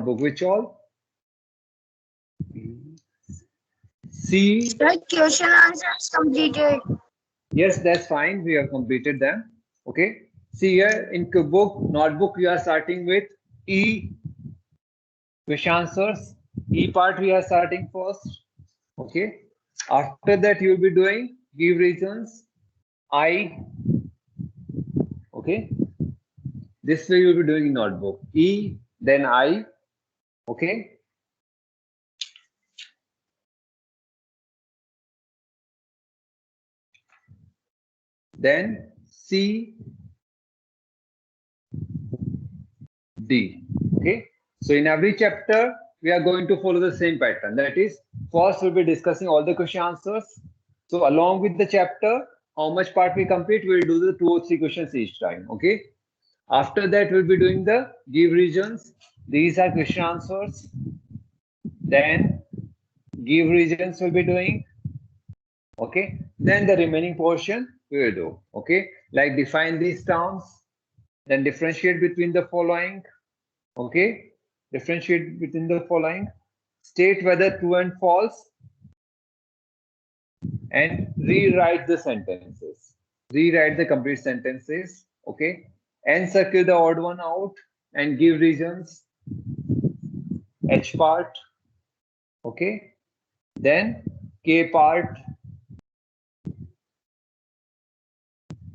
notebook. Which all? C. Sir, question answers completed. Yes, that's fine. We have completed them. Okay. See here in book, notebook, we are starting with E. Question answers. E part we are starting first. Okay. After that, you will be doing give reasons. I. Okay. This way you will be doing in notebook. E, then I. Okay. Then C, D. Okay. So in every chapter, we are going to follow the same pattern. That is, first we'll be discussing all the question answers. So along with the chapter, how much part we complete, we'll do the 2 or 3 questions each time. Okay. After that, we'll be doing the give reasons. These are question answers. Then give reasons we'll be doing. Okay. Then the remaining portion we will do. Okay. Like define these terms. Then differentiate between the following. Okay. Differentiate between the following. State whether true and false. And rewrite the sentences. Rewrite the complete sentences. Okay. And circle the odd one out and give reasons. H part. Okay. Then K part.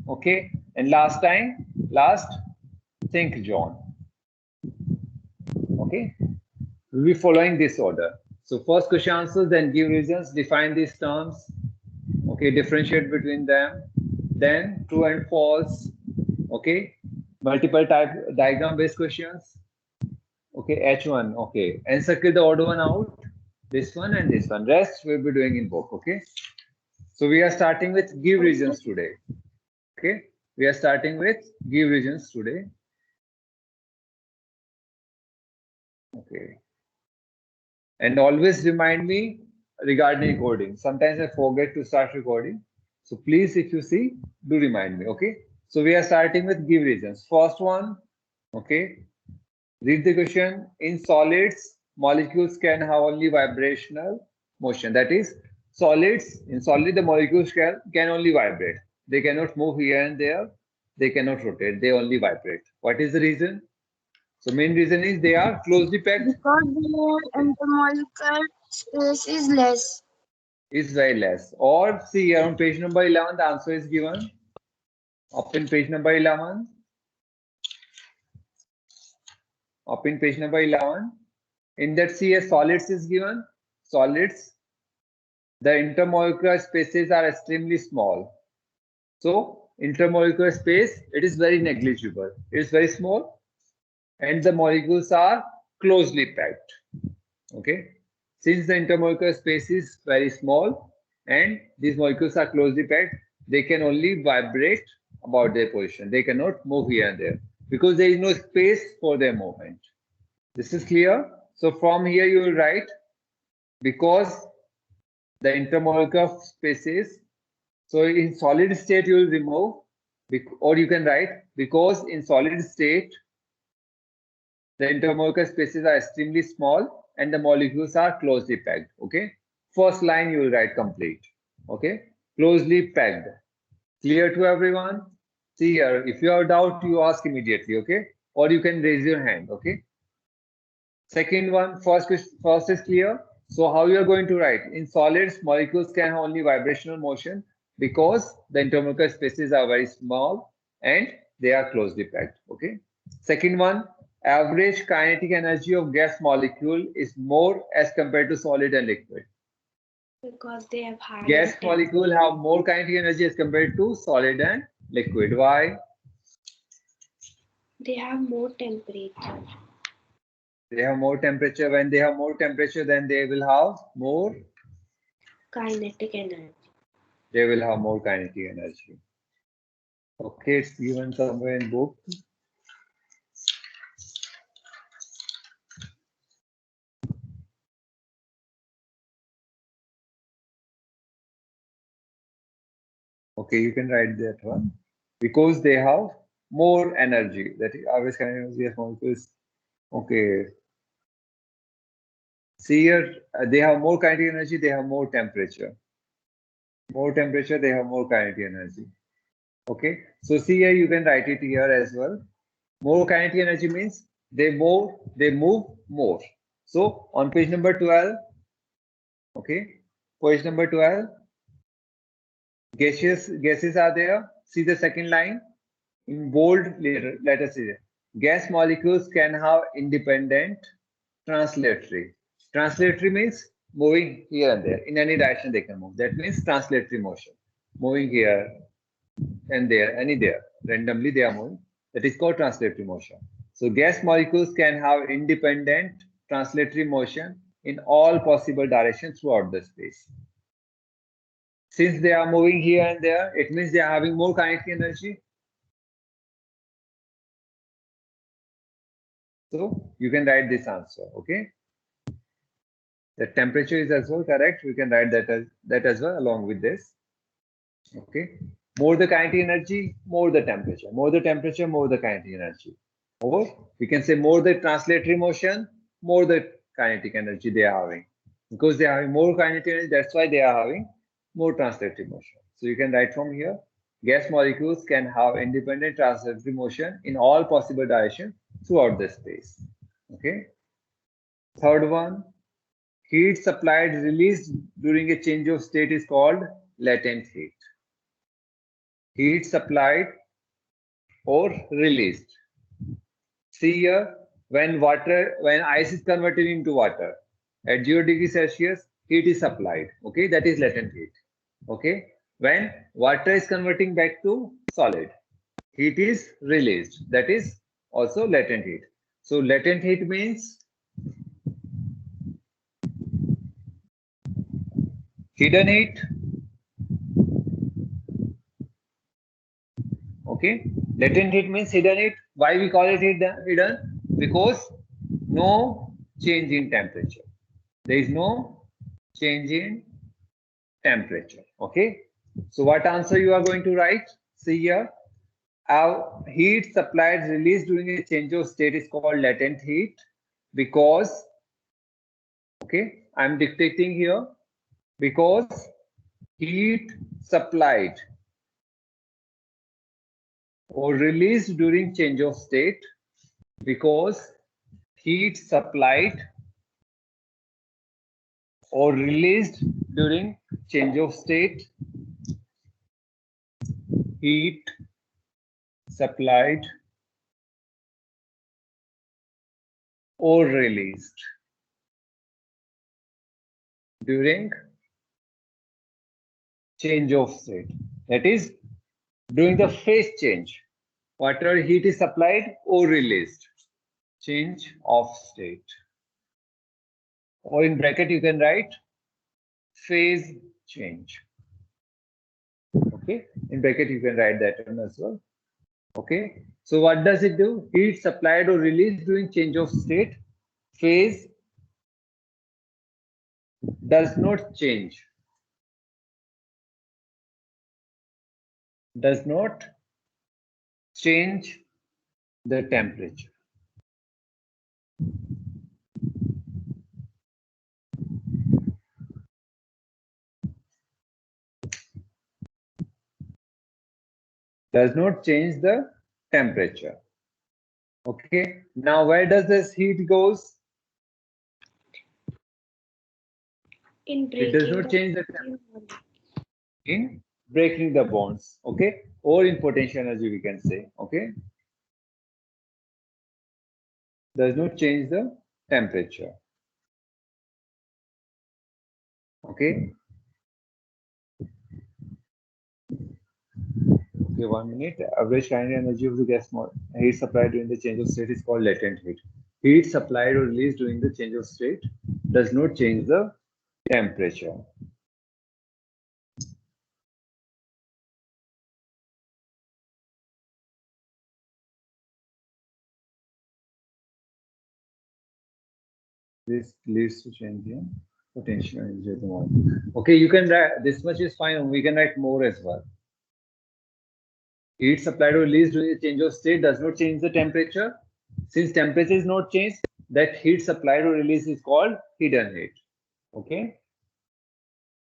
Okay. And last, think John. Okay. We'll be following this order. So first question answers, then give reasons, define these terms. Okay. Differentiate between them. Then true and false. Okay. Multiple type diagram based questions. Okay. H1. Okay. And circle the odd one out. This one and this one. Rest we'll be doing in book. Okay. So we are starting with give reasons today. Okay. We are starting with give reasons today. Okay. And always remind me regarding recording. Sometimes I forget to start recording. So please, if you see, do remind me. Okay. So we are starting with give reasons. First one. Okay. Read the question. In solids, molecules can have only vibrational motion. That is, solids, in solid, the molecules can only vibrate. They cannot move here and there. They cannot rotate. They only vibrate. What is the reason? So main reason is they are closely packed. Because their intermolecular space is less. Is very less. Or see here on page number 11, the answer is given. Open page number 11. Open page number 11. In that, see a solids is given. Solids, the intermolecular spaces are extremely small. So intermolecular space, it is very negligible. It is very small, and the molecules are closely packed. Okay. Since the intermolecular space is very small and these molecules are closely packed, they can only vibrate about their position. They cannot move here and there because there is no space for their movement. This is clear. So from here you will write because the intermolecular spaces. So in solid state you will remove, or you can write because in solid state the intermolecular spaces are extremely small and the molecules are closely packed. Okay. First line you will write complete. Okay. Closely packed. Clear to everyone? See here, if you have doubt, you ask immediately. Okay. Or you can raise your hand. Okay. Second one, first is clear. So how you are going to write? In solids, molecules can have only vibrational motion because the intermolecular spaces are very small and they are closely packed. Okay. Second one, average kinetic energy of gas molecule is more as compared to solid and liquid. Because they have higher Gas molecule have more kinetic energy as compared to solid and liquid. Why? They have more temperature. They have more temperature. When they have more temperature, then they will have more kinetic energy. They will have more kinetic energy. Okay, it's given somewhere in book. Okay, you can write that one. Because they have more energy. That is average kinetic energy of molecules. Okay. See here, they have more kinetic energy, they have more temperature. More temperature, they have more kinetic energy. Okay, so see here, you can write it here as well. More kinetic energy means they move more. So on page number 12, okay, page number 12, gases are there. See the second line in bold letters here. Gas molecules can have independent translatory. Translatory means moving here and there. In any direction they can move. That means translatory motion. Moving here and there, any there. Randomly they are moving. That is called translatory motion. So gas molecules can have independent translatory motion in all possible directions throughout the space. Since they are moving here and there, it means they are having more kinetic energy. So you can write this answer, okay? The temperature is as well correct. We can write that as well along with this. Okay. More the kinetic energy, more the temperature. More the temperature, more the kinetic energy. Or we can say more the translatory motion, more the kinetic energy they are having. Because they are having more kinetic energy, that's why they are having more translatory motion. So you can write from here, gas molecules can have independent translatory motion in all possible directions throughout the space. Okay. Third one, heat supplied released during a change of state is called latent heat. Heat supplied or released. See here, when ice is converted into water at 0 degrees Celsius, heat is supplied. Okay, that is latent heat. Okay, when water is converting back to solid, heat is released. That is also latent heat. So latent heat means hidden heat. Okay, latent heat means hidden heat. Why we call it hidden? Because no change in temperature. There is no change in temperature. Okay, so what answer you are going to write? See here, our heat supplied released during a change of state is called latent heat because, okay, I'm dictating here, because heat supplied or released during change of state, because heat supplied or released during change of state, heat supplied or released during change of state. That is, during the phase change, whatever heat is supplied or released, change of state. Or in bracket you can write phase change. Okay, in bracket you can write that one as well. Okay, so what does it do? Heat supplied or released during change of state, phase does not change. Does not change the temperature. Does not change the temperature. Okay, now where does this heat goes? It does not change the temperature. In breaking the bonds, okay, or in potential energy we can say, okay, does not change the temperature. Okay. Okay, 1 minute. Average kinetic energy of the gas heat supplied during the change of state is called latent heat. Heat supplied or released during the change of state does not change the temperature. This leads to change in potential energy at the moment. Okay, you can write this much is fine. We can write more as well. Heat supplied or released during the change of state does not change the temperature. Since temperature is not changed, that heat supplied or released is called hidden heat. Okay.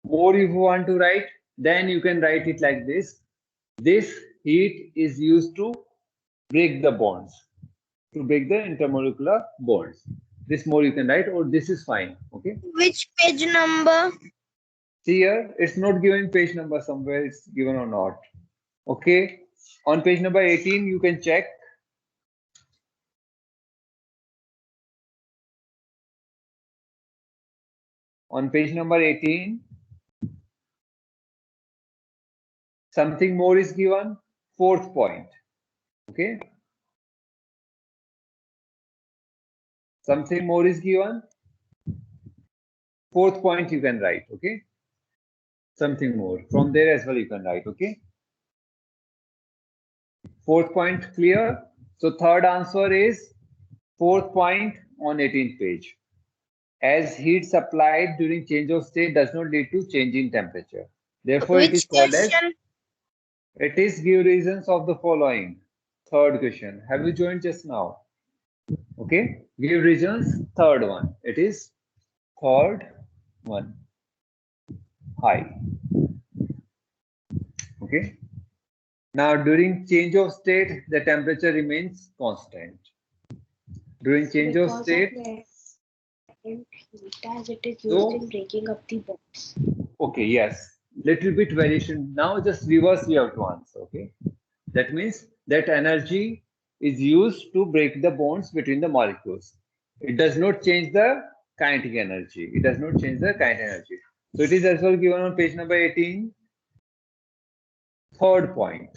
More if you want to write, then you can write it like this. This heat is used to break the bonds, to break the intermolecular bonds. This more you can write, or this is fine. Okay. Which page number? See here, it's not given page number somewhere, it's given or not. Okay. On page number 18, you can check. On page number 18, something more is given, fourth point. Okay. Something more is given, fourth point you can write. Okay. Something more from there as well you can write. Okay. Fourth point clear. So third answer is fourth point on 18th page. As heat supplied during change of state does not lead to change in temperature. Therefore, it is Which called as, question? it is give reasons of the following. Third question. Have you joined just now? Okay. Give reasons. Third one. It is third one. High. Okay. Now, during change of state, the temperature remains constant. During change of state, as it is used in breaking up the bonds. Okay, yes, little bit variation. Now just reverse we have to answer. Okay, that means that energy is used to break the bonds between the molecules. It does not change the kinetic energy. It does not change the kinetic energy. So it is as well given on page number 18. Third point.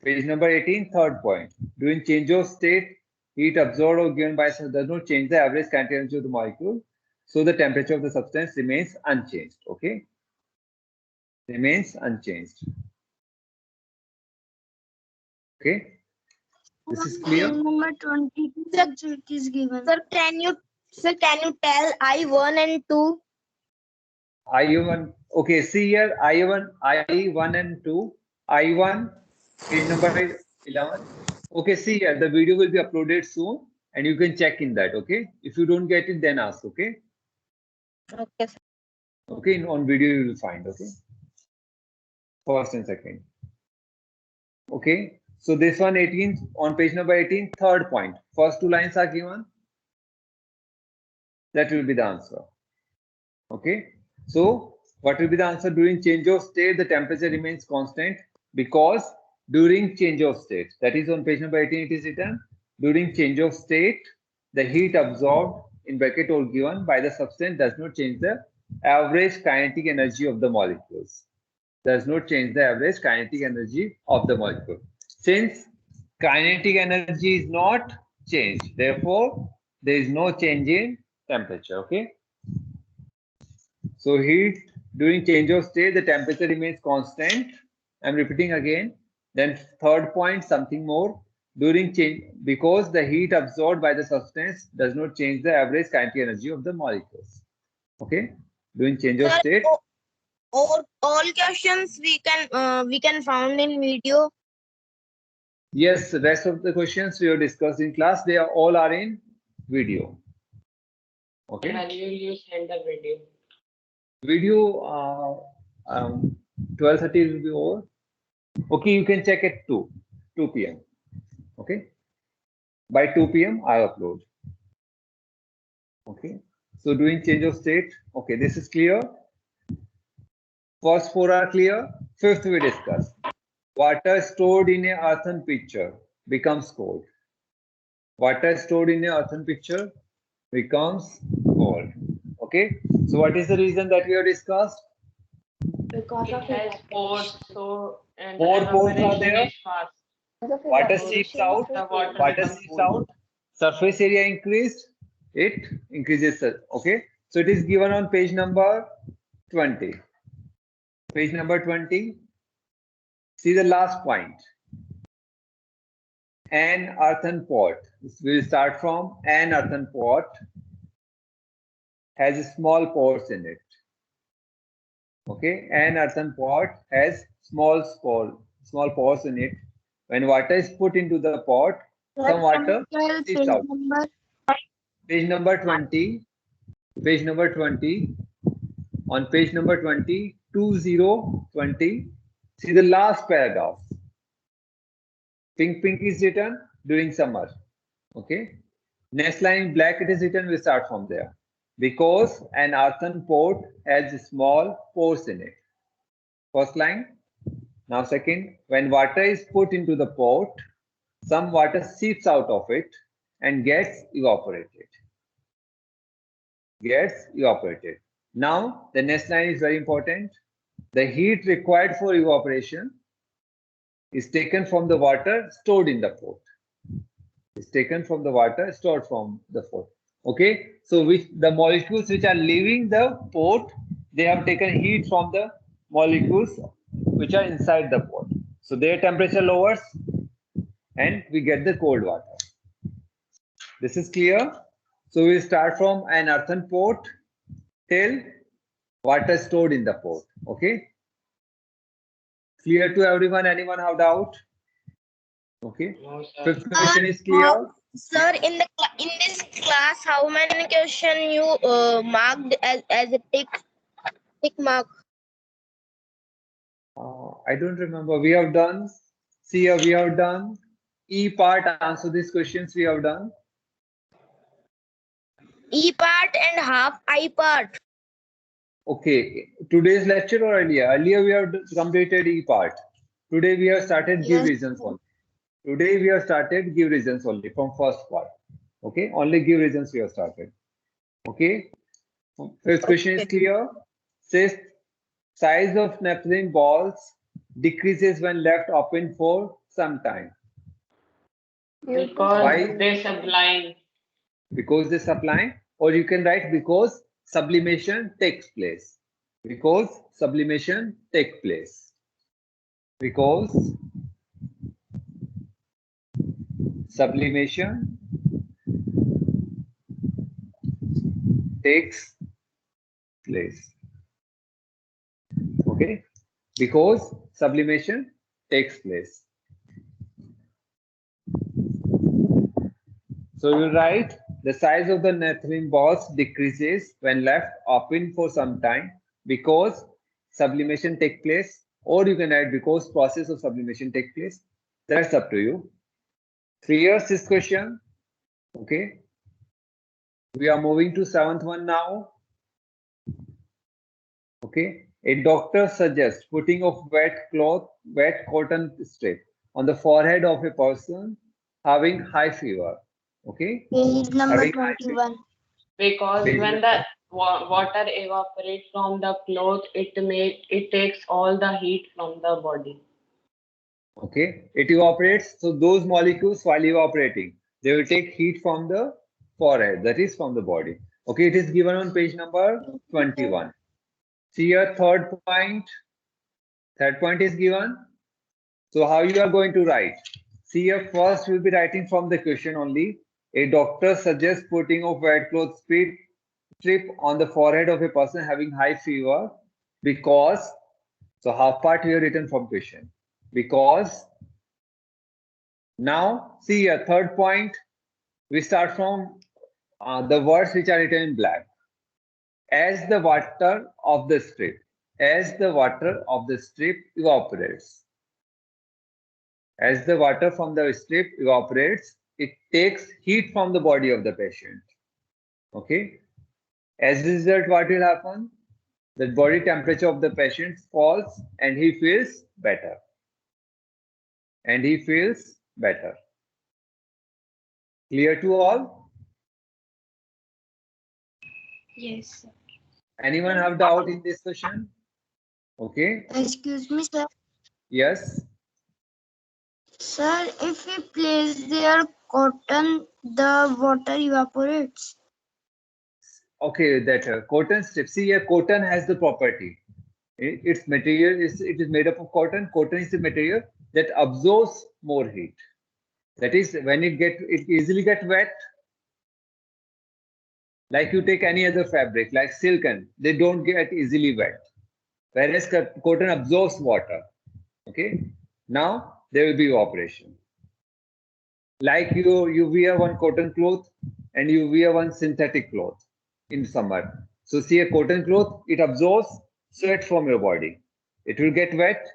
Page number 18, third point. During change of state, heat absorbed or given by does not change the average kinetic energy of the molecule. So the temperature of the substance remains unchanged. Okay. Remains unchanged. Okay. This is clear. Number 22 it is given. Sir, can you tell I1 and 2? I1. Okay, see here I1 and 2. I1 page number 11. Okay, see here the video will be uploaded soon and you can check in that. Okay. If you don't get it, then ask. Okay. Okay, sir. Okay, on video you will find. Okay. First and second. Okay. So this one 18 on page number 18, third point. First two lines are given. That will be the answer. Okay. So what will be the answer? During change of state, the temperature remains constant because during change of state, that is on page number 18, it is written, during change of state, the heat absorbed in bracket or given by the substance does not change the average kinetic energy of the molecules. Does not change the average kinetic energy of the molecule. Since kinetic energy is not changed, therefore there is no change in temperature. Okay. So heat during change of state, the temperature remains constant. I'm repeating again. Then third point, something more. During change, because the heat absorbed by the substance does not change the average kinetic energy of the molecules. Okay. During change of state. All questions we can found in video. Yes, the rest of the questions we have discussed in class, they are all are in video. Okay. When will you send the video? Video 12:30 will be over. Okay, you can check at 2 p.m. Okay. By 2 p.m. I upload. Okay. So doing change of state. Okay, this is clear. First four are clear. Fifth we discuss. Water stored in a earthen pitcher becomes cold. Water stored in a earthen pitcher becomes cold. Okay. So what is the reason that we have discussed? Because it has pores, so and More pores are there. is fast. Water seeps out. The water Water becomes seeps cold. out. Surface area increased. It increases. Okay. So it is given on page number 20. Page number 20. See the last point. An earthen pot. We will start from an earthen pot has small pores in it. Okay, an earthen pot has small pores in it. When water is put into the pot, some water seeps out. Page number 20. Page number 20. On page number 20, 2020, see the last paragraph. Pink is written during summer. Okay. Next line in black it is written, we start from there. Because an earthen pot has small pores in it. First line. Now second, when water is put into the pot, some water seeps out of it and gets evaporated. Now the next line is very important. The heat required for evaporation is taken from the water stored in the pot. Okay, so the molecules which are leaving the pot, they have taken heat from the molecules which are inside the pot. So their temperature lowers and we get the cold water. This is clear. So we start from an earthen pot till water stored in the pot. Okay. Clear to everyone? Anyone have doubt? Okay. No, sir. Fifth question is clear. Sir, in this class, how many question you marked as a tick mark? I don't remember. We have done. See here, we have done. E part, answer these questions we have done. E part and half I part. Okay. Today's lecture or earlier? Earlier we have completed E part. Today we have started give Yes. reasons only. Today we have started give reasons only from first part. Okay. Only give reasons we have started. Okay. First question is clear. Says size of naphthalene balls decreases when left open for some time. Because Why? they sublime. Because they supply, or you can write because sublimation takes place. Because sublimation takes place. Because sublimation takes place. Okay. Because sublimation takes place. So you write the size of the naphthalene balls decreases when left open for some time because sublimation takes place, or you can write because process of sublimation takes place. That's up to you. Clear this question? Okay. We are moving to seventh one now. Okay. A doctor suggests putting of wet cotton strip on the forehead of a person having high fever. Okay. Page number Having high fever. 21. Because Page when the water evaporates from the cloth, it takes all the heat from the body. Okay, it evaporates. So those molecules, while evaporating, they will take heat from the forehead, that is from the body. Okay, it is given on page number 21. See your third point. Third point is given. So how you are going to write? See here, first we'll be writing from the question only. A doctor suggests putting of wet cloth strip on the forehead of a person having high fever because, so half part here written from question. Because now see here, third point, we start from the words which are written in black. As the water of the strip evaporates. As the water from the strip evaporates, it takes heat from the body of the patient. Okay. As a result, what will happen? The body temperature of the patient falls and he feels better. Clear to all? Yes. Anyone have doubt in this question? Okay. Excuse me, sir. Yes. Sir, if we place their cotton, the water evaporates. Okay, that cotton strip. See here, cotton has the property. Its material it is made up of cotton. Cotton is the material that absorbs more heat. That is, when it easily get wet. Like you take any other fabric, like silken, they don't get easily wet. Whereas cotton absorbs water. Okay. Now there will be evaporation. Like you wear one cotton cloth and you wear one synthetic cloth in summer. So see a cotton cloth, it absorbs sweat from your body. It will get wet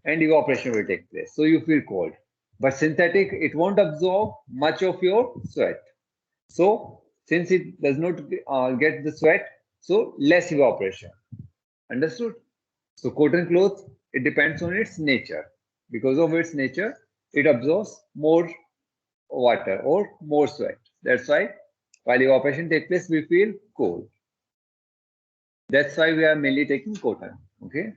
and evaporation will take place. So you feel cold. But synthetic, it won't absorb much of your sweat. So since it does not get the sweat, so less evaporation. Understood? So cotton cloth, it depends on its nature. Because of its nature, it absorbs more water or more sweat. That's why while evaporation takes place, we feel cold. That's why we are mainly taking cotton. Okay.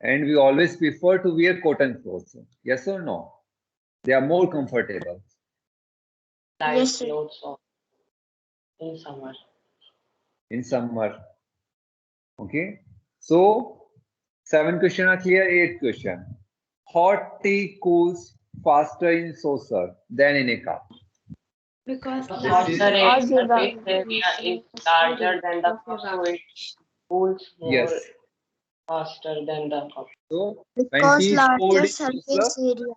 And we always prefer to wear cotton clothes. Yes or no? They are more comfortable. Light Yes, sir. clothes on in summer. In summer. Okay. So 7 questions are clear. 8 question. Hot tea cools faster in saucer than in a cup. Because This Saucer is- area surface area is larger than the cup, so it cools more Yes. faster than the cup. So when Because tea is poured larger in surface saucer, area.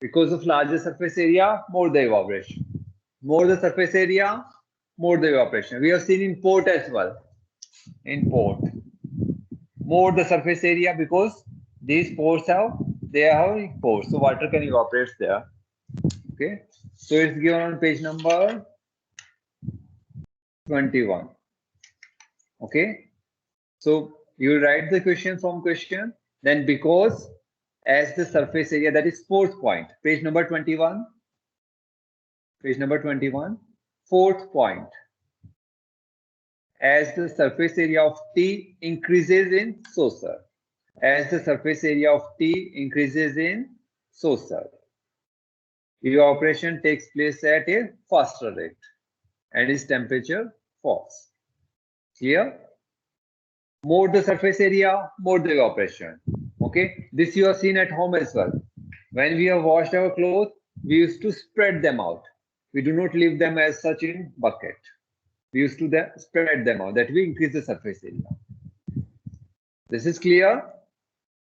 because of larger surface area, more the evaporation. More the surface area, more the evaporation. We have seen in port as well. In port, more the surface area because these pores have pores, so water can evaporate there. Okay, so it's given on page number 21. Okay, so you write the question from question, then because as the surface area, that is fourth point, page number 21. Page number 21, fourth point. As the surface area of tea increases in saucer. As the surface area of tea increases in saucer, evaporation takes place at a faster rate and its temperature falls. Clear? More the surface area, more the evaporation. Okay, this you have seen at home as well. When we have washed our clothes, we used to spread them out. We do not leave them as such in bucket. We used to spread them out. That we increase the surface area. This is clear.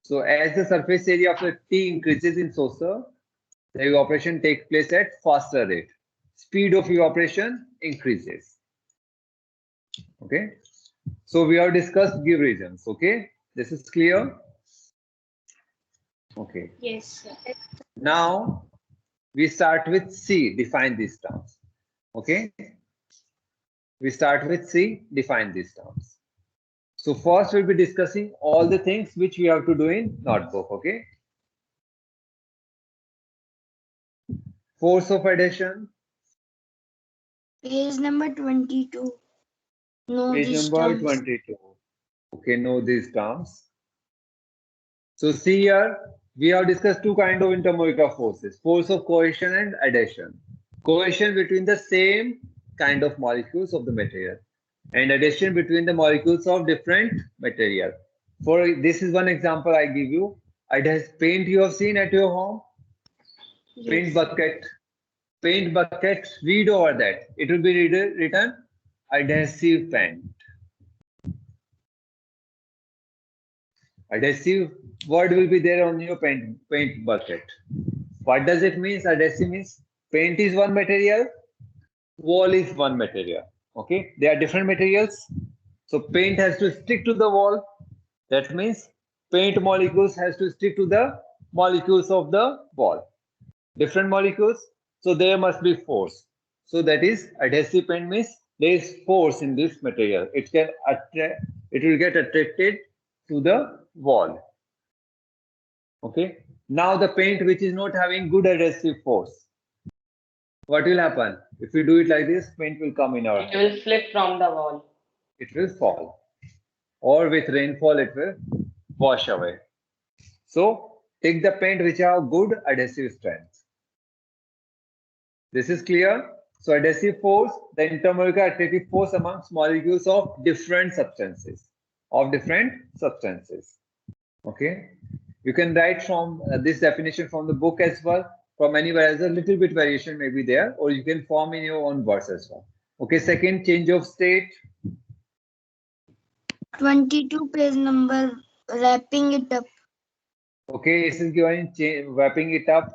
So as the surface area of the tea increases in saucer, the evaporation takes place at faster rate. Speed of evaporation increases. Okay. So we have discussed give reasons. Okay. This is clear. Okay. yes, sir. Now we start with C. Define these terms. Okay. We start with C. Define these terms. So first we'll be discussing all the things which we have to do in notebook. Okay. Force of adhesion. Page number 22. No, Page these number terms. 22. Okay, know these terms. So see here, we have discussed two kinds of intermolecular forces, force of cohesion and adhesion. Cohesion between the same kind of molecules of the material and adhesion between the molecules of different material. For this is one example I give you. Paint you have seen at your home. Paint bucket. Paint bucket, read over that. It will be written adhesive paint. Adhesive word will be there on your paint bucket. What does it mean? Adhesive means paint is one material, wall is one material. Okay, they are different materials. So paint has to stick to the wall. That means paint molecules has to stick to the molecules of the wall. Different molecules, so there must be force. So that is adhesive paint means there is force in this material. It can attract. It will get attracted to the wall. Okay. Now the paint which is not having good adhesive force, what will happen? If we do it like this, paint will come in our It hand. will slip from the wall. It will fall. Or with rainfall, it will wash away. So take the paint which have good adhesive strength. This is clear. So adhesive force, the intermolecular attractive force amongst molecules of different substances. Okay. You can write from this definition from the book as well. From anywhere else, a little bit variation may be there, or you can form in your own words as well. Okay, second, change of state. 22 page number, wrapping it up. Okay, this is given wrapping it up.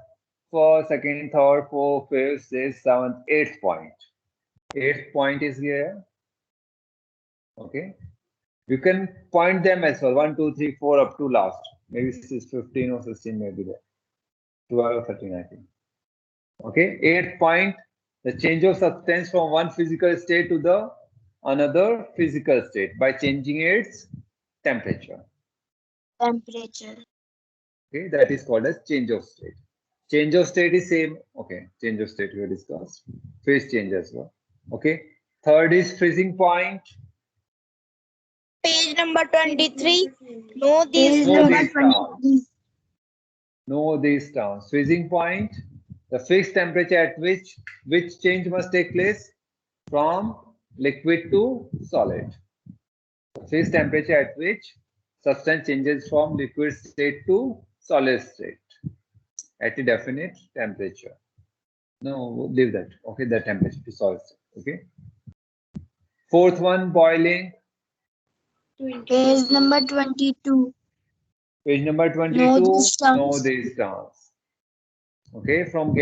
first, second, third, fourth, fifth, sixth, seventh, eighth point. Eighth point is here. Okay. You can point them as well. 1, 2, 3, 4 up to last. Maybe 15 or 16 maybe there. 12 or 13, I think. Okay. Eighth point, the change of substance from one physical state to the another physical state by changing its temperature. Temperature. Okay, that is called as change of state. Change of state is same. Okay, change of state we discussed. Phase change as well. Okay. Third is freezing point. Page number 23. Know these Page Know number these 23. terms. Know these terms. Freezing point, the fixed temperature at which change must take place from liquid to solid. The fixed temperature at which substance changes from liquid state to solid state at a definite temperature. No, leave that. Okay, the temperature to solid state. Okay. Fourth one, boiling. Page number 22. Page number 22. Know these terms. Know these terms. Okay, from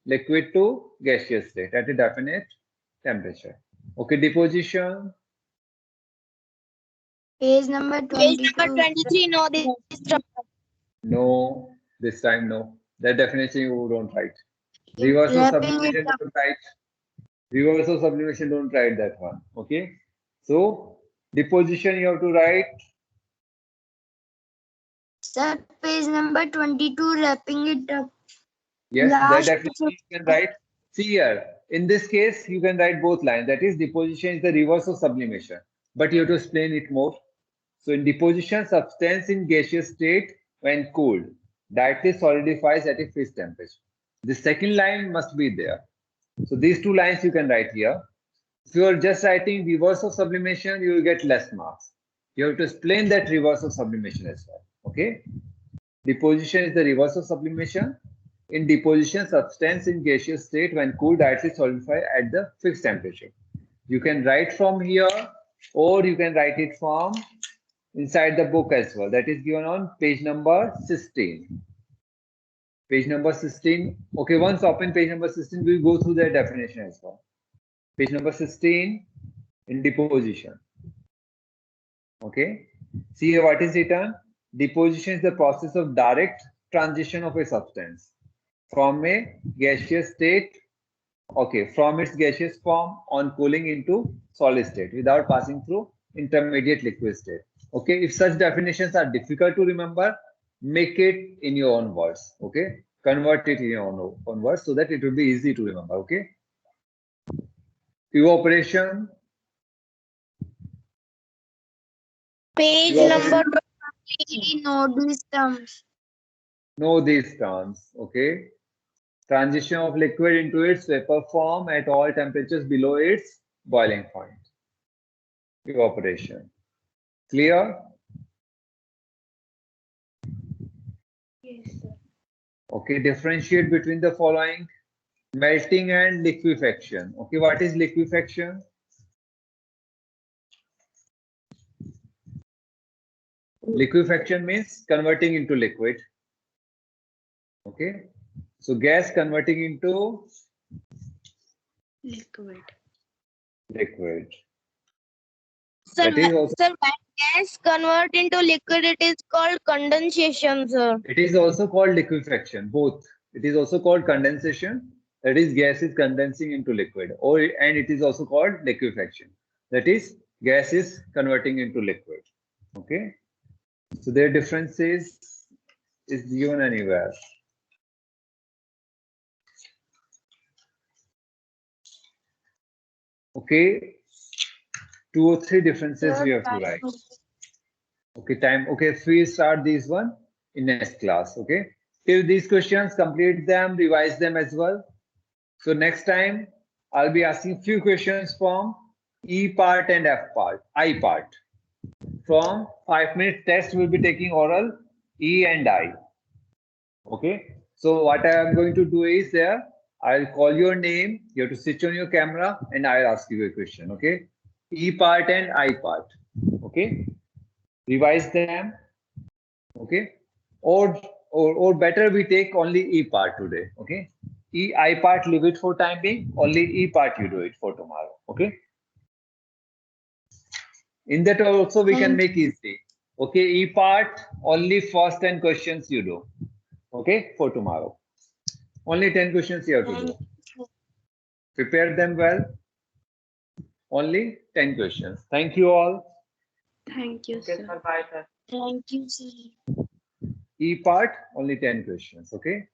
liquid to gaseous state at a definite temperature. Okay, deposition. Page number Page 22. number 23. Know these terms. No, this time no. That definition you don't write. Reverse of Wrapping sublimation it up. don't write. Reverse of sublimation don't write that one. Okay. So deposition you have to write. Sir, page number 22, wrapping it up. Yes, Last that definition you can write. See here, in this case, you can write both lines. That is, deposition is the reverse of sublimation. But you have to explain it more. So in deposition, substance in gaseous state when cooled directly solidifies at a fixed temperature. The second line must be there. So these two lines you can write here. If you are just writing reverse of sublimation, you will get less marks. You have to explain that reverse of sublimation as well. Okay. Deposition is the reverse of sublimation. In deposition, substance in gaseous state when cooled directly solidify at the fixed temperature. You can write from here or you can write it from inside the book as well. That is given on page number 16. Page number 16. Okay, once open page number 16, we'll go through the definition as well. Page number 16 in deposition. Okay. See here what is written. Deposition is the process of direct transition of a substance from a gaseous state, okay, from its gaseous form on cooling into solid state without passing through intermediate liquid state. Okay, if such definitions are difficult to remember, make it in your own words. Okay, convert it in your own words so that it will be easy to remember. Okay, evaporation. Page number 23, know these terms. Know these terms. Okay, transition of liquid into its vapor form at all temperatures below its boiling point. Evaporation. Clear? Yes, sir. Okay, differentiate between the following: melting and liquefaction. Okay, what is liquefaction? Liquefaction means converting into liquid. Okay, so gas converting into Liquid. liquid. Sir, That is also, sir, when gas convert into liquid, it is called condensation, sir. it is also called liquefaction. Both. It is also called condensation. That is, gas is condensing into liquid. And it is also called liquefaction. That is, gas is converting into liquid. Okay. So their difference is given anywhere. Okay. 2 or 3 differences we have to write. Okay, time. Okay, so we start this one in next class. Okay. Till these questions, complete them, revise them as well. So next time, I'll be asking few questions from E part and F part, I part. From 5-minute test, we'll be taking oral E and I. Okay. So what I am going to do is there, I'll call your name. You have to switch on your camera and I'll ask you a question. Okay. E part and I part. Okay. Revise them. Okay. Or or better we take only E part today. Okay. I part leave it for time being. Only E part you do it for tomorrow. Okay. In that also we can make easy. Okay. E part only first 10 questions you do. Okay. For tomorrow. Only 10 questions you have to do. Prepare them well. Only 10 questions. Thank you all. Thank you, Okay, sir. sir. Bye, sir. Thank you, sir. E part only 10 questions. Okay.